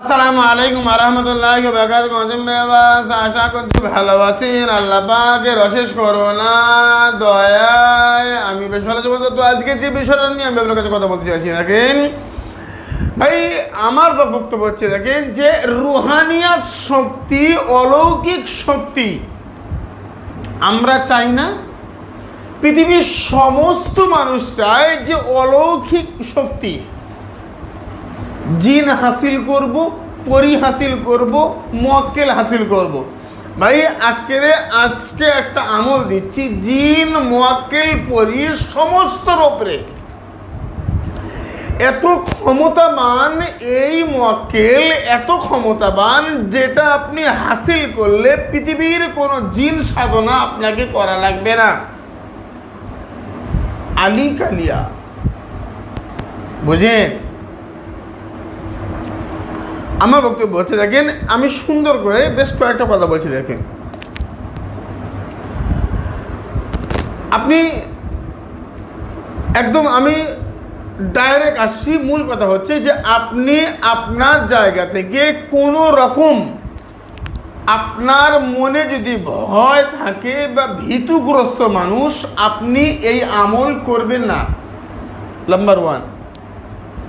আসসালামু আলাইকুম ওয়া রাহমাতুল্লাহি ওয়া বারাকাতুহু। আশা করছি ভালো আছেন। আল্লাহ পাকের অশেষ করুণা দয়ায় আমি বেশ ভালো আছি। তো আজকে যে বিষয়টা নিয়ে আমি আপনার কাছে কথা বলতে চাইছি, দেখেন ভাই, আমার বক্তব্য হচ্ছে, দেখেন যে রুহানিয়াত শক্তি, অলৌকিক শক্তি আমরা চাই না, পৃথিবীর সমস্ত মানুষ চায় যে অলৌকিক শক্তি জিন হাসিল করব, পরি হাসিল করব, মুয়াক্কিল হাসিল করব। ভাই আজকে একটা আমল দিচ্ছি, জিন মুয়াক্কিল পরির সমস্ত উপরে এত ক্ষমতাবান এই মুয়াক্কিল, এত ক্ষমতাবান যেটা আপনি হাসিল করলে পৃথিবীর কোনো জিন সাধনা আপনাকে করা লাগবে না। আলী কালিয়া, বুঝেন? আমার বক্তব্য হচ্ছে, দেখেন আমি সুন্দর করে বেশ কয়েকটা কথা বলছি। দেখেন, আপনি একদম, আমি ডাইরেক্ট আসছি, মূল কথা হচ্ছে যে আপনি আপনার জায়গা থেকে কোনো রকম আপনার মনে যদি ভয় থাকে বা ভীতুগ্রস্ত মানুষ, আপনি এই আমল করবেন না, নাম্বার 1।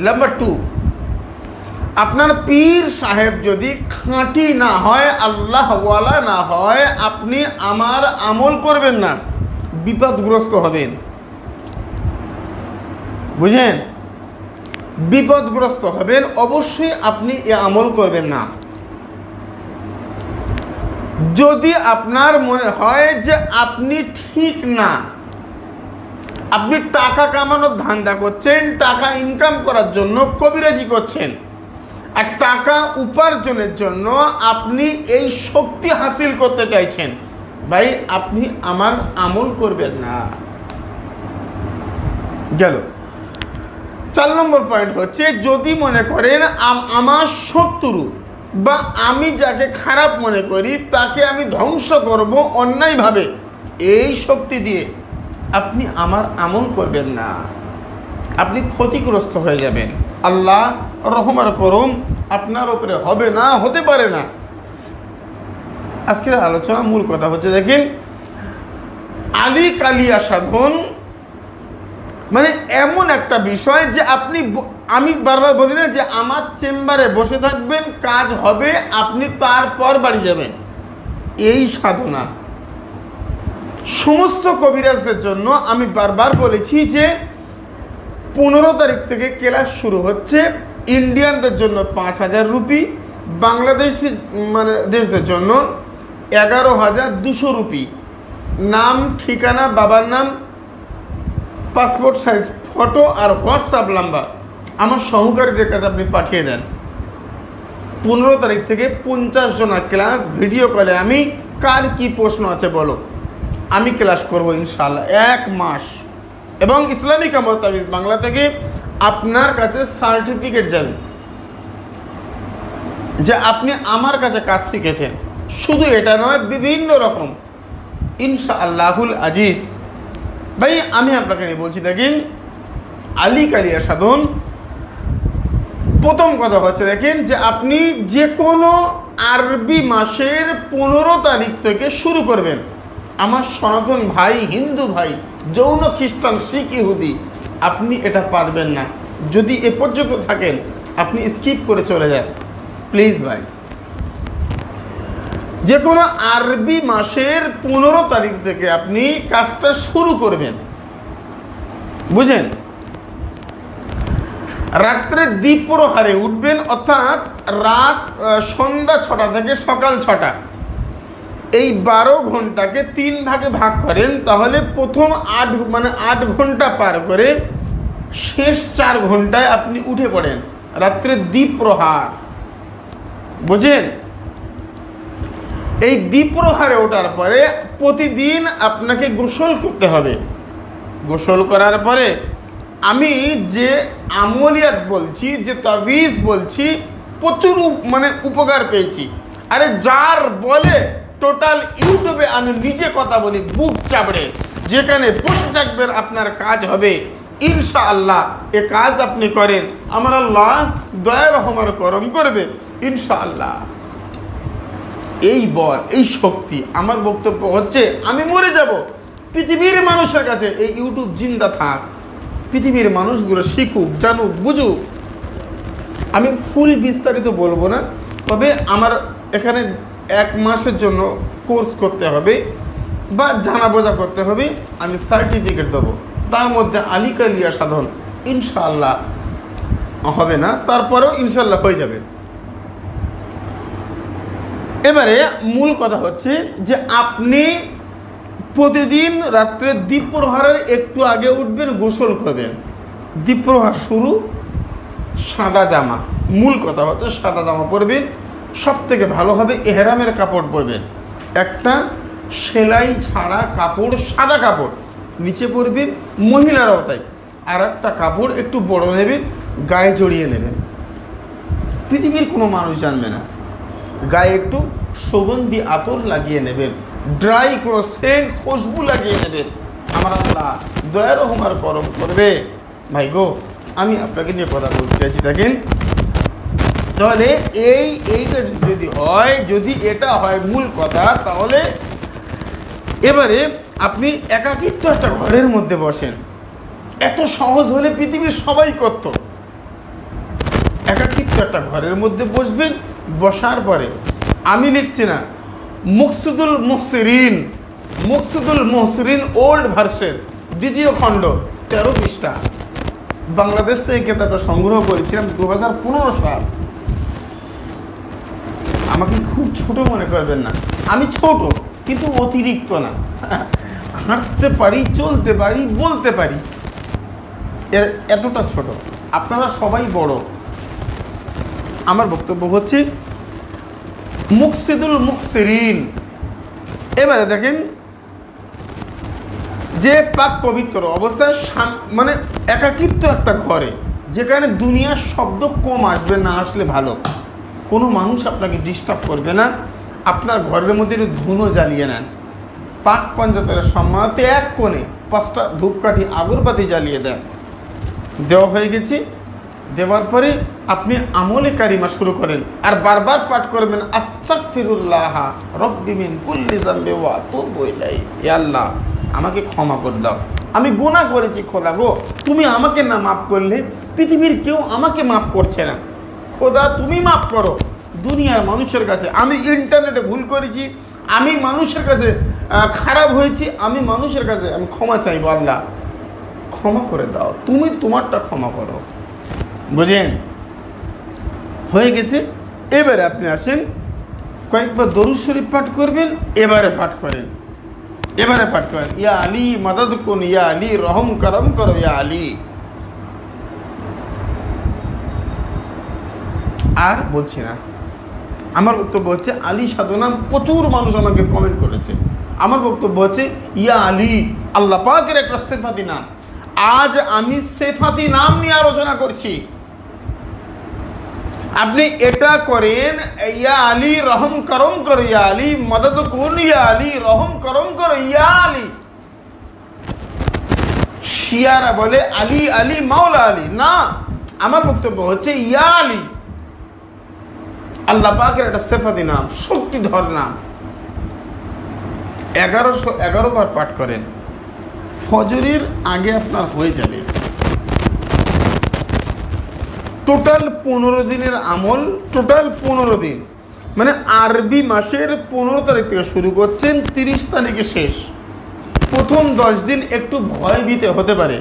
নাম্বার 2, আপনার পীর সাহেব যদি খাঁটি না হয়, আল্লাহওয়ালা না হয়, আপনি আমার আমল করবেন না, বিপদগ্রস্ত হবেন। বুঝেন? বিপদগ্রস্ত হবেন, অবশ্যই আপনি এ আমল করবেন না। যদি আপনার মনে হয় যে আপনি ঠিক না, আপনি টাকা কামানোর ধান্দা করছেন, টাকা ইনকাম করার জন্য কবিরাজি করছেন, আর টাকা উপার্জনের জন্য আপনি এই শক্তি হাসিল করতে চাইছেন, ভাই আপনি আমার আমল করবেন না। গেল। 4 নম্বর পয়েন্ট হচ্ছে, যদি মনে করেন আমার শত্রু বা আমি যাকে খারাপ মনে করি তাকে আমি ধ্বংস করব অন্যায়ভাবে, এই শক্তি দিয়ে আপনি আমার আমল করবেন না, আপনি ক্ষতিগ্রস্ত হয়ে যাবেন। আল্লাহ রহমান করুম আপনার উপরে হবে না, হতে পারে না। আজকের আলোচনা মূল কথা হচ্ছে, দেখেন আলী কালিয়া সাধন মানে এমন একটা বিষয় যে আমি বারবার বলি না যে আমার চেম্বারে বসে থাকবেন, কাজ হবে, আপনি তারপর বাড়ি যাবেন। এই সাধনা সমস্ত কবিরাজদের জন্য আমি বারবার বলেছি যে 15 তারিখ থেকে ক্লাস শুরু হচ্ছে। ইন্ডিয়ানদের জন্য 5000 রুপি, দেশদের জন্য 11200 রুপি। নাম, ঠিকানা, বাবার নাম, পাসপোর্ট সাইজ ফটো আর হোয়াটসঅ্যাপ নাম্বার আমার সহকারীদের কাছে আপনি পাঠিয়ে দেন। 15 তারিখ থেকে 50 জনের ক্লাস ভিডিও কলে। আমি কার কি প্রশ্ন আছে বলো, আমি ক্লাস করব ইনশাআল্লাহ 1 মাস। এবং ইসলামিক আমল তাবিজ বাংলা থেকে আপনার কাছে সার্টিফিকেট যাবে যে আপনি আমার কাছে কাজ শিখেছেন। শুধু এটা নয়, বিভিন্ন রকম, ইনশাআল্লাহুল আজিজ। ভাই আমি আপনাকে নিয়ে বলছি, দেখেন আলী কালিয়া সাধন, প্রথম কথা হচ্ছে, দেখেন যে আপনি যে কোনো আরবি মাসের 15 তারিখ থেকে শুরু করবেন। আমার সনাতন ভাই, হিন্দু ভাই, যৌন খ্রিস্টান, শিখ, ইহুদি, আপনি এটা পারবেন না। যদি এ পর্যন্ত থাকেন আপনি স্কিপ করে চলে যান প্লিজ ভাই। যে কোনো আরবি মাসের 15 তারিখ থেকে আপনি কাজটা শুরু করবেন। বুঝেন? রাত্রে দ্বিপ্রহরে উঠবেন, অর্থাৎ সন্ধ্যা 6টা থেকে সকাল 6টা, এই 12 ঘন্টাকে 3 ভাগে ভাগ করেন, তাহলে প্রথম 8 ঘন্টা পার করে শেষ 4 ঘন্টায় আপনি উঠে পড়েন রাত্রে দ্বিপ্রহার। বুঝেন? এই দ্বিপ্রহারে ওঠার পরে প্রতিদিন আপনাকে গোসল করতে হবে। গোসল করার পরে আমি যে আমলিয়াত বলছি, যে তাবিজ বলছি, প্রচুর উপকার পেয়েছি। আরে যার বলে টোটাল ইউটিউবে আমি নিজে কথা বলি বুক চাপড়ে, যেখানে বসে থাকবেন আপনার কাজ হবে ইনশাআল্লাহ। এ কাজ আপনি করেন, আমার আল্লাহ দয়া রহমান করম করবে। ইনশাআল্লাহ। এই বল, এই শক্তি। আমার বক্তব্য হচ্ছে আমি মরে যাব, পৃথিবীর মানুষের কাছে এই ইউটিউব জিন্দা থাক, পৃথিবীর মানুষগুলো শিখুক, জানুক, বুঝুক। আমি ফুল বিস্তারিত বলবো না, তবে আমার এখানে 1 মাসের জন্য কোর্স করতে হবে বা জানা বোঝা করতে হবে, আমি সার্টিফিকেট দেবো। তার মধ্যে আলিকালিয়া সাধন ইনশাআল্লাহ হবে না, তারপরেও ইনশাআল্লাহ হয়ে যাবে। এবারে মূল কথা হচ্ছে যে আপনি প্রতিদিন রাত্রে দ্বীপ্রহরের একটু আগে উঠবেন, গোসল করবেন। দ্বীপ্রহর শুরু, সাদা জামা। মূল কথা হচ্ছে সাদা জামা পরবেন, সব থেকে ভালো হবে এহরামের কাপড় পরবেন। একটা সেলাই ছাড়া কাপড়, সাদা কাপড় নিচে পরবেন, মহিলারাও তাই। আর একটা কাপড় একটু বড় নেবেন, গায়ে জড়িয়ে নেবেন, পৃথিবীর কোনো মানুষ জানবে না। গায়ে একটু সুগন্ধি আতর লাগিয়ে নেবেন, ড্রাই কোনো সেন্ট খুশবু লাগিয়ে নেবেন। আমার আল্লাহ দয়া রহমার করম করবে। ভাই গো, আমি আপনাকে নিয়ে কথা বলতে চাইছি, দেখেন তাহলে এইটা যদি হয়, যদি এটা হয় মূল কথা, তাহলে এবারে আপনি একাকিত্ব একটা ঘরের মধ্যে বসেন। এত সহজ হলে পৃথিবীর সবাই করত। একাকিত্ব একটা ঘরের মধ্যে বসবেন, বসার পরে আমি লিখছি না, মুকসুদুল মুহসিরিন ওল্ড ভার্সের 2য় খণ্ড 13 পৃষ্ঠা, বাংলাদেশ থেকে কেতাবটা সংগ্রহ করেছিলাম 2015 সাল। আমাকে খুব ছোট মনে করবেন না, আমি ছোট কিন্তু অতিরিক্ত না। হাঁটতে পারি, চলতে পারি, বলতে পারি, এতটা ছোট। আপনারা সবাই বড়। আমার বক্তব্য হচ্ছে মুকসিদুল মুহসিরিন। এবারে দেখেন যে পাক পবিত্র অবস্থায়, মানে একাকিত্ব একটা ঘরে, যেখানে দুনিয়ার শব্দ কম আসবে, না আসলে ভালো, কোনো মানুষ আপনাকে ডিস্টার্ব করবে না। আপনার ঘরের মধ্যে একটু ধুনো জ্বালিয়ে নেন, পাক পঞ্চায়েতের সম্মানতে 1 কোণে 5টা ধূপকাঠি আগরবাতি জ্বালিয়ে দেন। দেওয়া হয়ে গেছে, দেওয়ার পরে আপনি আমলে কারিমা শুরু করেন, আর বারবার পাঠ করবেন আস্তাগফিরুল্লাহ রব্বি মিন কুল্লি যামবি ওয়া আতুবু ইলাইহি। হে আল্লাহ, আমাকে ক্ষমা করে দাও, আমি গুনাহ করেছি। খোদা গো, তুমি আমাকে না মাফ করলে পৃথিবীর কেউ আমাকে মাফ করছে না। খোদা তুমি মাফ করো। দুনিয়ার মানুষের কাছে আমি ইন্টারনেটে ভুল করেছি, আমি মানুষের কাছে খারাপ হয়েছি, আমি মানুষের কাছে আমি ক্ষমা চাইবো। আল্লাহ ক্ষমা করে দাও, তুমি তোমারটা ক্ষমা করো। বুঝেন? হয়ে গেছে। এবারে আপনি আসেন, কয়েকবার দরুদ শরীফ পাঠ করবেন। এবারে পাঠ করেন, ইয়া আলী মাদাদ কুন, ইয়া আলী রহম করম করো, ইয়া আলী। আর বলছি না, আমার বক্তব্য হচ্ছে আলী সাধনা। প্রচুর মানুষ আমাকে কমেন্ট করেছে। আমার বক্তব্য হচ্ছে ইয়া আলী আল্লাহ পাকের একটা সিফাতি নাম। আজ আমি সিফাতি নাম নিয়ে আলোচনা করছি। আপনি এটা করেন, ইয়া আলী রহম করম করো, ইয়া আলী মদদ কুন, ইয়া আলী রহম করম করো, ইয়া আলী। শিয়ারা বলে আলী আলী মাওলা আলী। না, আমার বক্তব্য হচ্ছে ইয়া আলী আল্লাহ পাকের একটা সিফাতি নাম, শক্তিধর নাম। 1111 বার পাঠ করেন, ফজরের আগে আপনার হয়ে যাবে। টোটাল 15 দিনের আমল, টোটাল 15 দিন, মানে আরবি মাসের 15 তারিখ থেকে শুরু করছেন, 30 তারিখে শেষ। প্রথম 10 দিন একটু ভয়ভীত হতে পারে,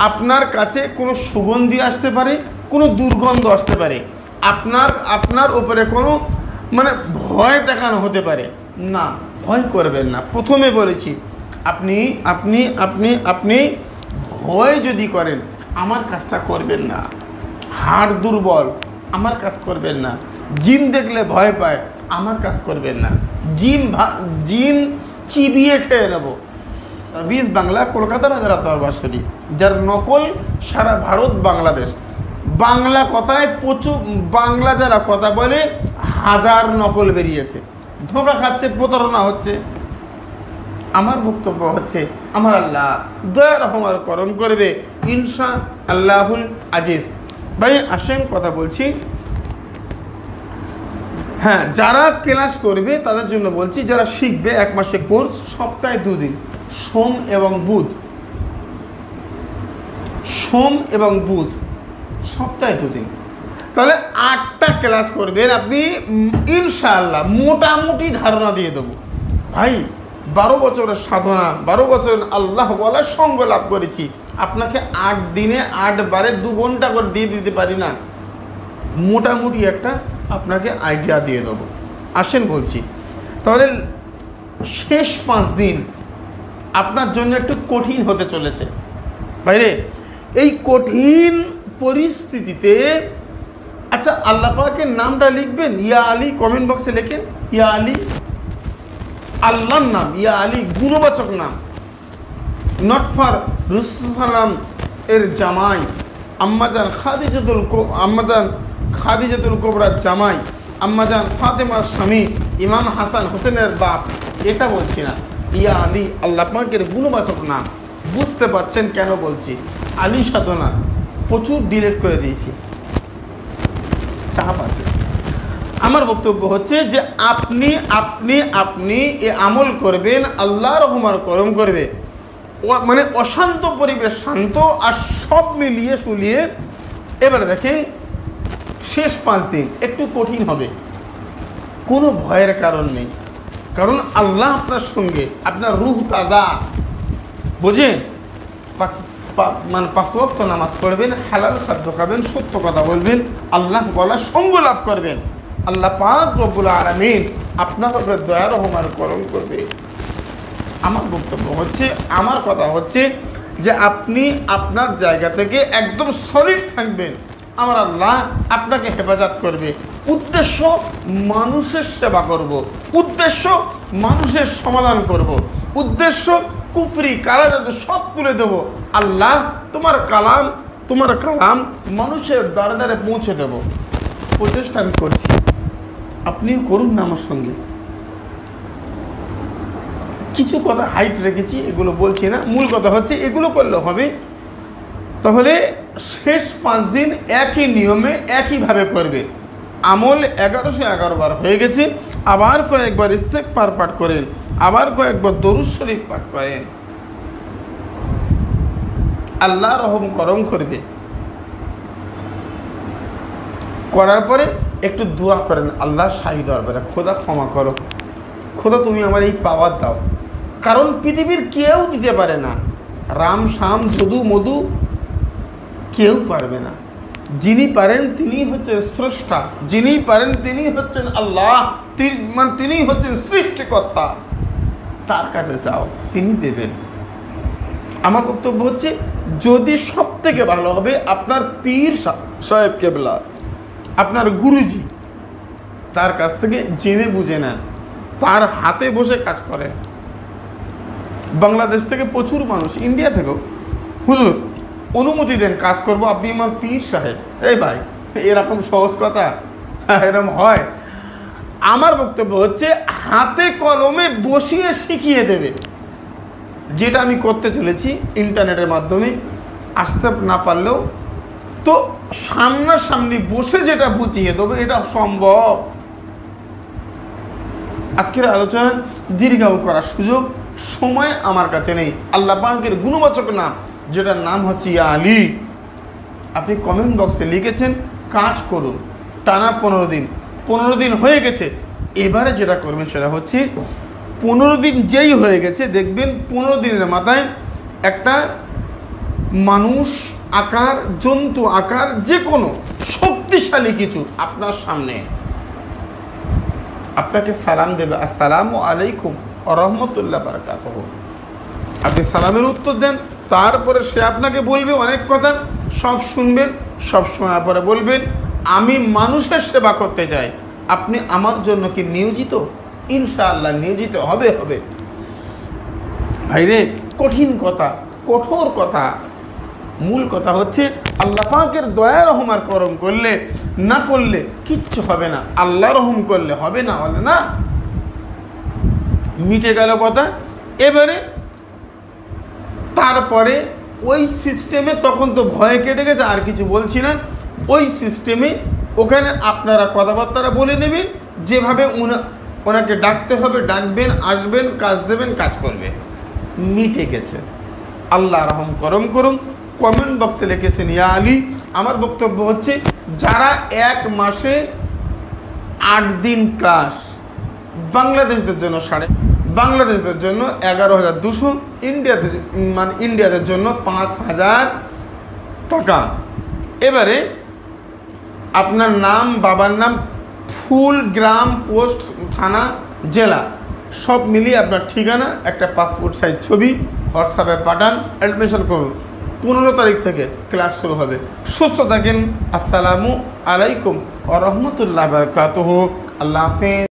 আপনার কাছে কোনো সুগন্ধি আসতে পারে, কোনো দুর্গন্ধ আসতে পারে, আপনার উপরে কোনো মানে ভয় দেখানো হতে পারে। না, ভয় করবেন না। প্রথমে বলেছি, আপনি আপনি আপনি আপনি ভয় যদি করেন, আমার কাজটা করবেন না। হাড় দুর্বল, আমার কাজ করবেন না। জিন দেখলে ভয় পায়, আমার কাজ করবেন না। জিন চিবিয়ে খেয়ে নেব। 20 বাংলা, কলকাতার হাজারা দরবারশরী, যার নকল সারা ভারত বাংলাদেশ। বাংলা কথায় প্রচুর, বাংলা যারা কথা বলে 1000 নকল বেরিয়েছে, ধোঁকা খাচ্ছে, প্রতারণা হচ্ছে। আমার বক্তব্য হচ্ছে আমার আল্লাহ দয়া রহমার করম করবে ইনশা আল্লাহুল আজিজ। ভাই আসেন, কথা বলছি। হ্যাঁ, যারা ক্লাস করবে তাদের জন্য বলছি, যারা শিখবে 1 মাসের কোর্স, সপ্তাহে 2 দিন, সোম এবং বুধ, সোম এবং বুধ, সপ্তাহে 2 দিন, তাহলে 8টা ক্লাস করবেন আপনি। ইনশাআল্লাহ মোটামুটি ধারণা দিয়ে দেবো ভাই। 12 বছরের সাধনা, 12 বছরের আল্লাহ বলার সঙ্গ লাভ করেছি। আপনাকে 8 দিনে 8 বারে 2 ঘন্টা করে দিয়ে দিতে পারি না, মোটামুটি একটা আপনাকে আইডিয়া দিয়ে দেবো। আসেন বলছি, তাহলে শেষ 5 দিন আপনার জন্য একটু কঠিন হতে চলেছে বাইরে। এই কঠিন পরিস্থিতিতে আচ্ছা, আল্লাহ পাকের নামটা লিখবেন, ইয়া আলী, কমেন্ট বক্সে লেখেন ইয়া আলী। আল্লাহর নাম ইয়া আলী গুণবাচক নাম, নট ফর রসুলাম এর জামাই আম্মাজান খাদিজাতুল কোবরার জামাই, আম্মাজান ফাতেমার স্বামী, ইমাম হাসান হোসেনের বাপ, এটা বলছি না। ইয়া আলী আল্লাহ পাকের গুণবাচক নাম। বুঝতে পারছেন কেন বলছি? আলী সাধনা প্রচুর ডিলিট করে দিয়েছি, চাপ আছে। আমার বক্তব্য হচ্ছে যে আপনি আপনি আপনি এ আমল করবেন, আল্লাহ রহমার করম করবে, মানে অশান্ত পরিবেশ শান্ত, আর সব মিলিয়ে শুলিয়ে এবারে দেখেন শেষ 5 দিন একটু কঠিন হবে, কোনো ভয়ের কারণ নেই, কারণ আল্লাহ আপনার সঙ্গে, আপনার রূহ তাজা, বোঝেন? মানে 5 ওয়াক্ত নামাজ পড়বেন, হালাল খাদ্য খাবেন, সত্য কথা বলবেন, আল্লাহ বলার সঙ্গ লাভ করবেন। আল্লাহ পাক রব্বুল আলামিন আপনার উপরে দয়া রহমান করম করবে। আমার বক্তব্য হচ্ছে, আমার কথা হচ্ছে যে আপনি আপনার জায়গা থেকে একদম সলিড থাকবেন, আমার আল্লাহ আপনাকে হেফাজত করবে। উদ্দেশ্য মানুষের সেবা করব, উদ্দেশ্য মানুষের সমাধান করব, উদ্দেশ্য কুফরি কালাজাদু সব তুলে দেব। আল্লাহ তোমার কালাম মানুষের দ্বারে দ্বারে পৌঁছে দেব। প্রচেষ্টা আমি করছি, আপনিও করুন না আমার সঙ্গে। কিছু কথা হাইট রেখেছি, এগুলো বলছি না, মূল কথা হচ্ছে এগুলো করলে হবে। তাহলে শেষ 5 দিন একই নিয়মে একইভাবে করবে। আমল 1111 বার হয়ে গেছে, আবার কয়েকবার ইস্তেগফার পাঠ করেন, আবার কয়েকবার দরুদ শরীফ পাঠ করেন, আল্লাহ রহম করম করবে। করার পরে একটু দোয়া করেন আল্লাহ শাহী দরবারে, খোদা ক্ষমা করো, খোদা তুমি আমার এই পাওয়ার দাও। কারণ পৃথিবীর কেউ দিতে পারে না, রাম শাম যদু মধু কেউ পারবে না। যিনি পারেন তিনি হচ্ছেন স্রষ্টা, যিনি পারেন তিনি হচ্ছেন আল্লাহ, তিনি হচ্ছেন সৃষ্টিকর্তা। তার কাছে চাও, তিনি দেবেন। আমার বক্তব্য হচ্ছে, যদি সব থেকে ভালো হবে আপনার পীর সাহেব কেবলা, আপনার গুরুজি, তার কাছ থেকে জেনে বুঝে নেন, তার হাতে বসে কাজ করেন। বাংলাদেশ থেকে প্রচুর মানুষ, ইন্ডিয়া থেকেও, হুজুর অনুমতি দেন কাজ করব, আপনি আমার পীর সাহেব। এই ভাই, এরকম সহজ কথা এরকম হয়? আমার বক্তব্য হচ্ছে হাতে কলমে বসিয়ে শিখিয়ে দেবে, যেটা আমি করতে চলেছি ইন্টারনেটের মাধ্যমে। আসতে না পারলেও তো সামনাসামনি বসে যেটা বুঝিয়ে দেবো, এটা সম্ভব। আজকের আলোচনা দীর্ঘায়ু করার সুযোগ সময় আমার কাছে নেই। আল্লাহ পাকের গুণবাচক নাম, যেটার নাম হচ্ছে ইয়া আলী। আপনি কমেন্ট বক্সে লিখেছেন, কাজ করুন টানা 15 দিন হয়ে গেছে। এবারে যেটা করবেন সেটা হচ্ছে 15 দিন যেই হয়ে গেছে, দেখবেন 15 দিনের মাথায় একটা মানুষ আকার, জন্তু আকার, যে কোনো শক্তিশালী কিছু আপনার সামনে আপনাকে সালাম দেবে, আসসালামু আলাইকুম ওয়া রাহমাতুল্লাহি ওয়া বারাকাতুহু। আপনি সালামের উত্তর দেন, তারপরে সে আপনাকে বলবে অনেক কথা, সব শুনবেন, সব শোনার পরে বলবেন, আমি মানুষের সেবা করতে চাই, আপনি আমার জন্য কি নিয়োজিত? ইনশাআল্লাহ নিয়োজিত হবে। ভাইরে, কঠিন কথা, কঠোর কথা, মূল কথা হচ্ছে আল্লাহ পাকের দয়া রহমার করম করলে, না করলে কিচ্ছু হবে না। আল্লাহ রহম করলে হবে, না হলে না, মিটে গেল কথা। এবারে তারপরে ওই সিস্টেমে, তখন তো ভয় কেটে গেছে, আর কিছু বলছি না, ওই সিস্টেমে ওখানে আপনারা কথাবার্তা বলে নেবেন, যেভাবে ওনাকে ডাকতে হবে ডাকবেন, আসবেন, কাজ দেবেন, কাজ করবে, মিটে গেছে। আল্লাহ রহম করম করুন। কমেন্ট বক্সে লিখেছেন ইয়া আলী। আমার বক্তব্য হচ্ছে, যারা 1 মাসে 8 দিন ক্লাস, বাংলাদেশদের জন্য বাংলাদেশদের জন্য 11,200, ইন্ডিয়াদের জন্য 5,000 টাকা। এবারে আপনার নাম, বাবার নাম, ফুল, গ্রাম, পোস্ট, থানা, জেলা সব মিলিয়ে আপনার ঠিকানা, একটা পাসপোর্ট সাইজ ছবি হোয়াটসঅ্যাপে পাঠান, অ্যাডমিশন করুন। 15 তারিখ থেকে ক্লাস শুরু হবে। সুস্থ থাকেন। আসসালামু আলাইকুম ওয়া রাহমাতুল্লাহি ওয়া বারাকাতুহু। আল্লাহ হাফেজ।